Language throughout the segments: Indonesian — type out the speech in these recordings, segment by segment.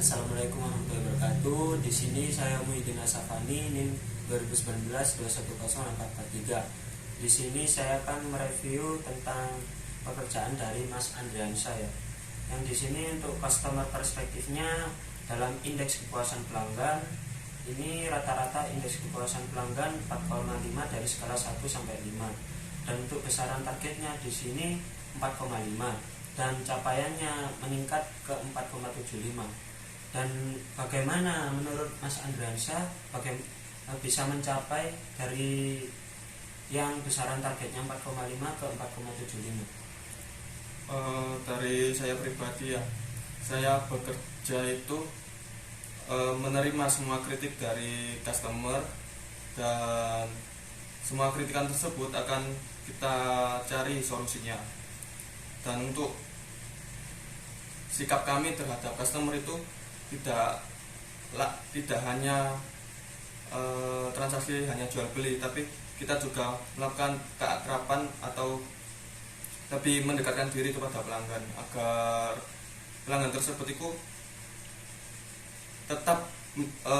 Assalamualaikum warahmatullahi wabarakatuh. Di sini saya Muhyiddin Asafani, NIM 2019-2104443. Di sini saya akan mereview tentang pekerjaan dari Mas Andriansyah ya. Yang di sini untuk customer perspektifnya dalam indeks kepuasan pelanggan, ini rata-rata indeks kepuasan pelanggan 4,5 dari skala 1 sampai 5. Dan untuk besaran targetnya di sini 4,5 dan capaiannya meningkat ke 4,75. Dan bagaimana menurut Mas Andriansyah bisa mencapai dari yang besaran targetnya 4,5 ke 4,75? Dari saya pribadi ya, saya bekerja itu menerima semua kritik dari customer, dan semua kritikan tersebut akan kita cari solusinya. Dan untuk sikap kami terhadap customer itu tidak hanya transaksi hanya jual beli, tapi kita juga melakukan keakraban atau lebih mendekatkan diri kepada pelanggan agar pelanggan tersebut itu tetap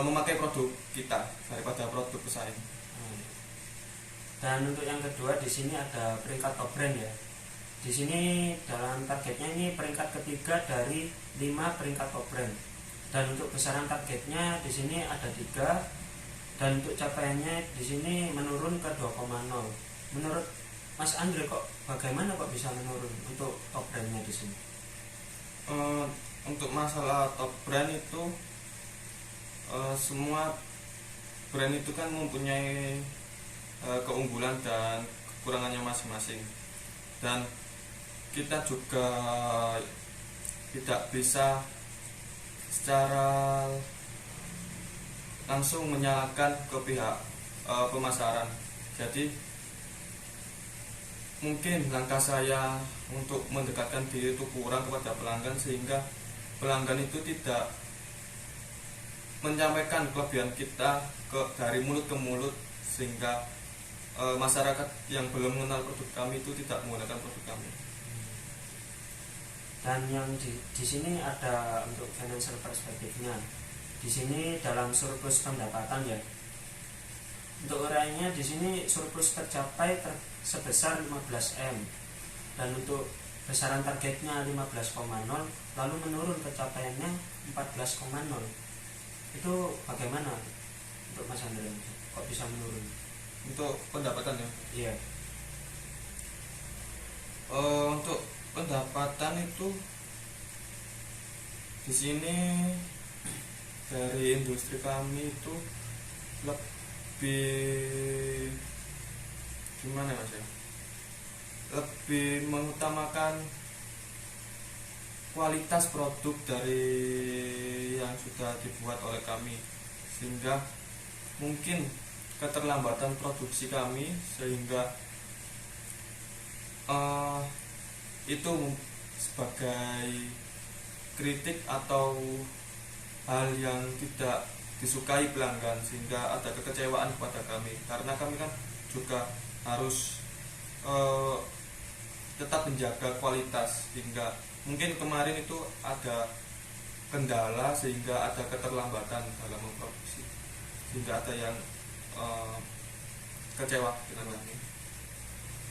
memakai produk kita daripada produk pesaing. Dan untuk yang kedua di sini ada peringkat top brand ya. Di sini dalam targetnya ini peringkat ketiga dari 5 peringkat top brand. Dan untuk besaran targetnya di sini ada 3, dan untuk capaiannya di sini menurun ke 2,0. Menurut Mas Andre bagaimana bisa menurun untuk top brandnya di sini? Untuk masalah top brand itu semua brand itu kan mempunyai keunggulan dan kekurangannya masing-masing, dan kita juga tidak bisa secara langsung menyalahkan ke pihak pemasaran. Jadi mungkin langkah saya untuk mendekatkan diri itu kurang kepada pelanggan, sehingga pelanggan itu tidak menyampaikan kelebihan kita dari mulut ke mulut, sehingga masyarakat yang belum mengenal produk kami itu tidak menggunakan produk kami. Dan yang di sini ada untuk financial perspektifnya. Di sini dalam surplus pendapatan ya. Untuk uraiannya di sini surplus tercapai sebesar 15M. Dan untuk besaran targetnya 15,0 lalu menurun pencapaiannya 14,0. Itu bagaimana untuk Mas Andre? Kok bisa menurun? Untuk pendapatan ya? Iya. Untuk pendapatan itu di sini dari industri kami itu lebih gimana Mas ya? Lebih mengutamakan kualitas produk dari yang sudah dibuat oleh kami, sehingga mungkin keterlambatan produksi kami sehingga itu sebagai kritik atau hal yang tidak disukai pelanggan, sehingga ada kekecewaan kepada kami, karena kami kan juga harus tetap menjaga kualitas, sehingga mungkin kemarin itu ada kendala sehingga ada keterlambatan dalam memproduksi, sehingga ada yang kecewa dengan kami.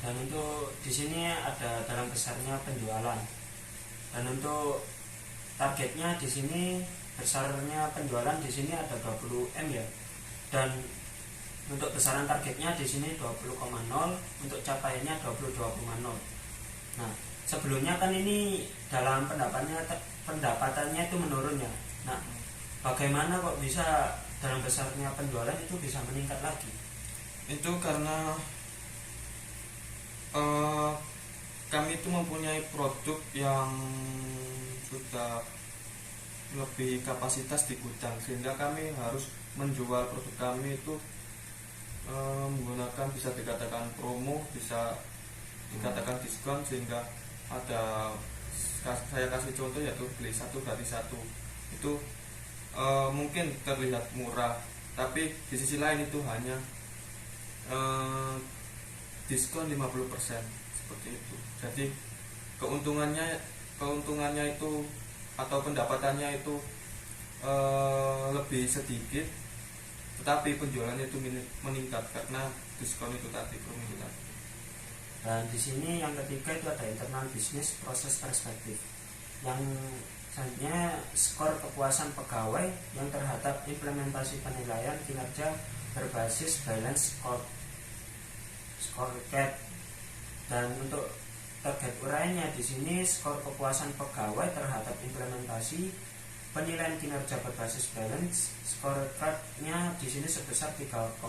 Dan untuk di sini ada dalam besarnya penjualan. Dan untuk targetnya di sini besarnya penjualan di sini ada 20M ya. Dan untuk besaran targetnya di sini 20,0, untuk capaiannya 22,0. Nah, sebelumnya kan ini dalam pendapatannya itu menurun ya. Nah, bagaimana kok bisa dalam besarnya penjualan itu bisa meningkat lagi? Itu karena kami itu mempunyai produk yang sudah lebih kapasitas di gudang, sehingga kami harus menjual produk kami itu menggunakan, bisa dikatakan promo, bisa dikatakan diskon, sehingga ada, saya kasih contoh yaitu beli 1 gratis 1. Itu mungkin terlihat murah, tapi di sisi lain itu hanya diskon 50% seperti itu. Jadi keuntungannya itu atau pendapatannya itu lebih sedikit, tetapi penjualannya itu meningkat karena diskon itu tadi, promo itu tadi. Dan di sini yang ketiga itu ada internal bisnis proses perspektif. Yang selanjutnya skor kepuasan pegawai yang terhadap implementasi penilaian kinerja berbasis balance scorecard. Dan untuk target uraiannya di sini skor kepuasan pegawai terhadap implementasi penilaian kinerja berbasis balance scorecard-nya di sini sebesar 3,5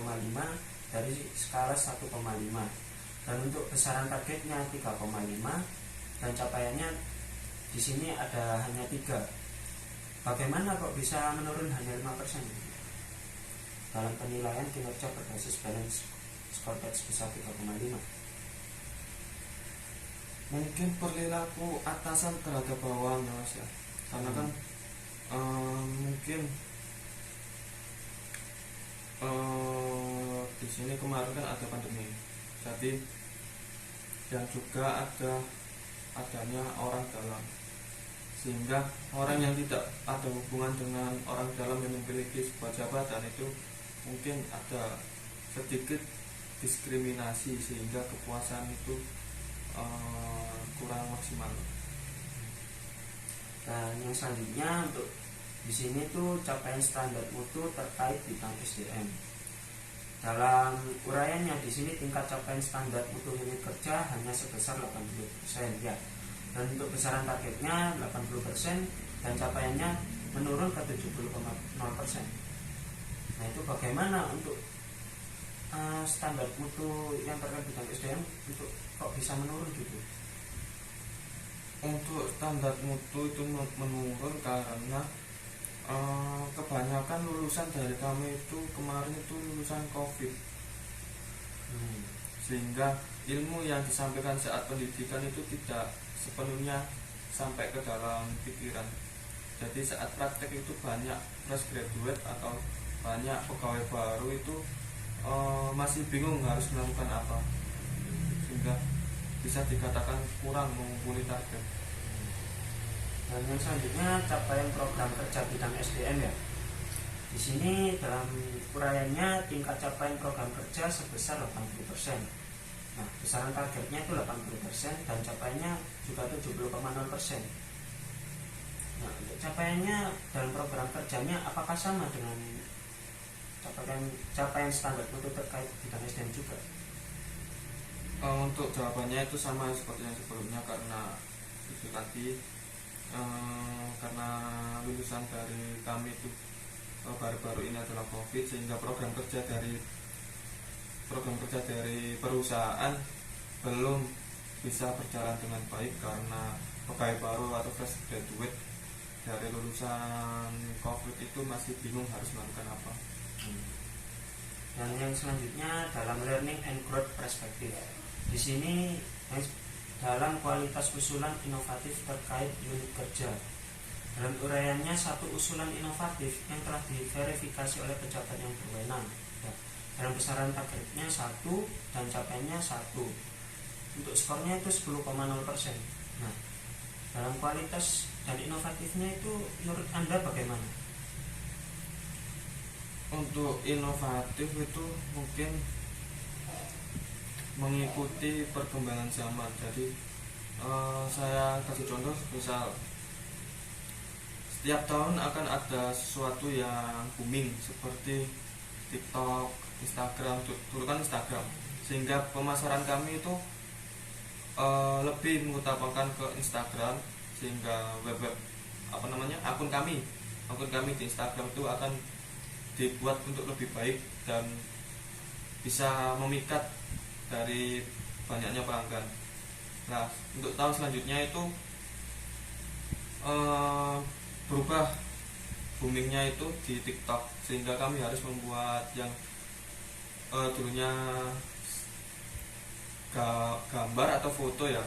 dari skala 1,5. Dan untuk besaran targetnya 3,5 dan capaiannya di sini ada hanya 3. Bagaimana kok bisa menurun hanya 5% dalam penilaian kinerja berbasis balance scorecard sebesar 3,5? Mungkin perilaku atasan terhadap bawahan Mas ya, karena kan mungkin di sini kemarin kan ada pandemi, jadi dan juga adanya orang dalam, sehingga orang yang tidak ada hubungan dengan orang dalam yang memiliki sebuah jabatan itu mungkin ada sedikit diskriminasi sehingga kepuasan itu kurang maksimal. Dan yang selanjutnya untuk di sini tuh capaian standar mutu terkait bidang SDM. Dalam uraiannya di sini tingkat capaian standar mutu unit kerja hanya sebesar 80% ya. Dan untuk besaran targetnya 80% dan capaiannya menurun ke 70,0%. Nah itu bagaimana untuk standar mutu yang terkait bidang SDM untuk kok bisa menurun gitu? Untuk standar mutu itu menurun karena kebanyakan lulusan dari kami itu kemarin itu lulusan COVID, sehingga ilmu yang disampaikan saat pendidikan itu tidak sepenuhnya sampai ke dalam pikiran. Jadi saat praktek itu banyak fresh graduate atau banyak pegawai baru itu masih bingung harus melakukan apa, sehingga bisa dikatakan kurang mengumpuli target. Dan yang selanjutnya capaian program kerja bidang SDM ya. Di sini dalam uraiannya tingkat capaian program kerja sebesar 80%. Nah, besaran targetnya itu 80% dan capaiannya juga 70,0%. Nah, untuk capaiannya dalam program kerjanya apakah sama dengan capaian standar mutu terkait bidang SDM juga? Untuk jawabannya itu sama seperti yang sebelumnya, karena itu tadi karena lulusan dari kami itu baru-baru ini adalah COVID, sehingga program kerja dari perusahaan belum bisa berjalan dengan baik karena pegawai baru atau fresh graduate dari lulusan COVID itu masih bingung harus melakukan apa. Dan yang selanjutnya dalam learning and growth perspektif. Di sini dalam kualitas usulan inovatif terkait unit kerja. Dalam uraiannya satu usulan inovatif yang telah diverifikasi oleh pejabat yang berwenang. Ya. Dalam besaran targetnya 1 dan capaiannya 1. Untuk skornya itu 10,0%. Nah, dalam kualitas dan inovatifnya itu menurut Anda bagaimana? Untuk inovatif itu mungkin mengikuti perkembangan zaman. Jadi saya kasih contoh, misal setiap tahun akan ada sesuatu yang booming seperti TikTok, Instagram, dulu kan Instagram, sehingga pemasaran kami itu lebih mengutamakan ke Instagram, sehingga akun kami di Instagram itu akan dibuat untuk lebih baik dan bisa memikat dari banyaknya pelanggan. Nah, untuk tahun selanjutnya itu berubah boomingnya itu di TikTok, sehingga kami harus membuat yang dulunya gambar atau foto ya,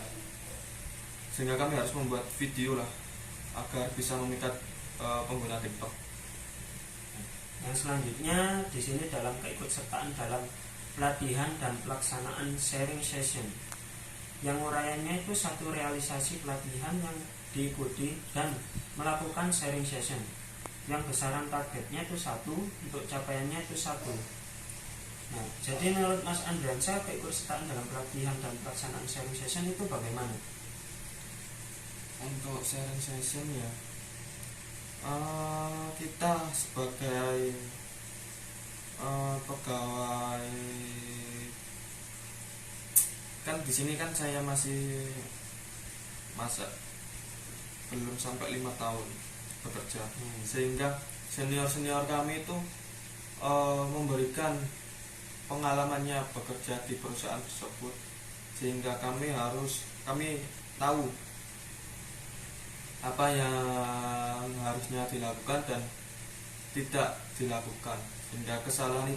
sehingga kami harus membuat video lah agar bisa memikat pengguna TikTok. Yang selanjutnya di sini dalam keikutsertaan dalam pelatihan dan pelaksanaan sharing session. Yang uraiannya itu satu realisasi pelatihan yang diikuti dan melakukan sharing session. yang besaran targetnya itu 1, untuk capaiannya itu 1. Nah, jadi menurut Mas Andriansyah keikutsertaan dalam pelatihan dan pelaksanaan sharing session itu bagaimana? Untuk sharing session ya, kita sebagai pegawai, kan di sini kan saya masih belum sampai 5 tahun bekerja, sehingga senior kami itu memberikan pengalamannya bekerja di perusahaan tersebut, sehingga kami tahu apa yang harusnya dilakukan dan tidak dilakukan, sehingga kesalahan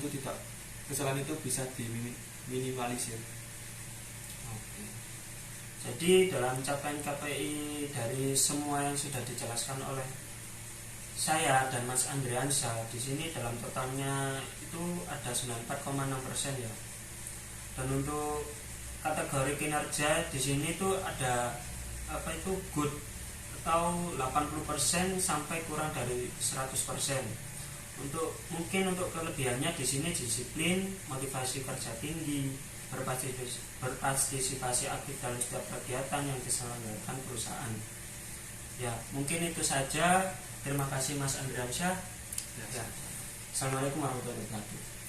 itu bisa diminimalisir. Oke. Jadi dalam capaian KPI dari semua yang sudah dijelaskan oleh saya dan Mas Andriansyah, di sini dalam totalnya itu ada 94,6% ya. Dan untuk kategori kinerja di sini tuh ada good atau 80% sampai kurang dari 100%. Untuk kelebihannya di sini disiplin, motivasi kerja tinggi, berpartisipasi aktif dalam setiap kegiatan yang diselenggarakan perusahaan. Ya, mungkin itu saja. Terima kasih Mas Andriansyah. Ya. Assalamualaikum warahmatullahi wabarakatuh.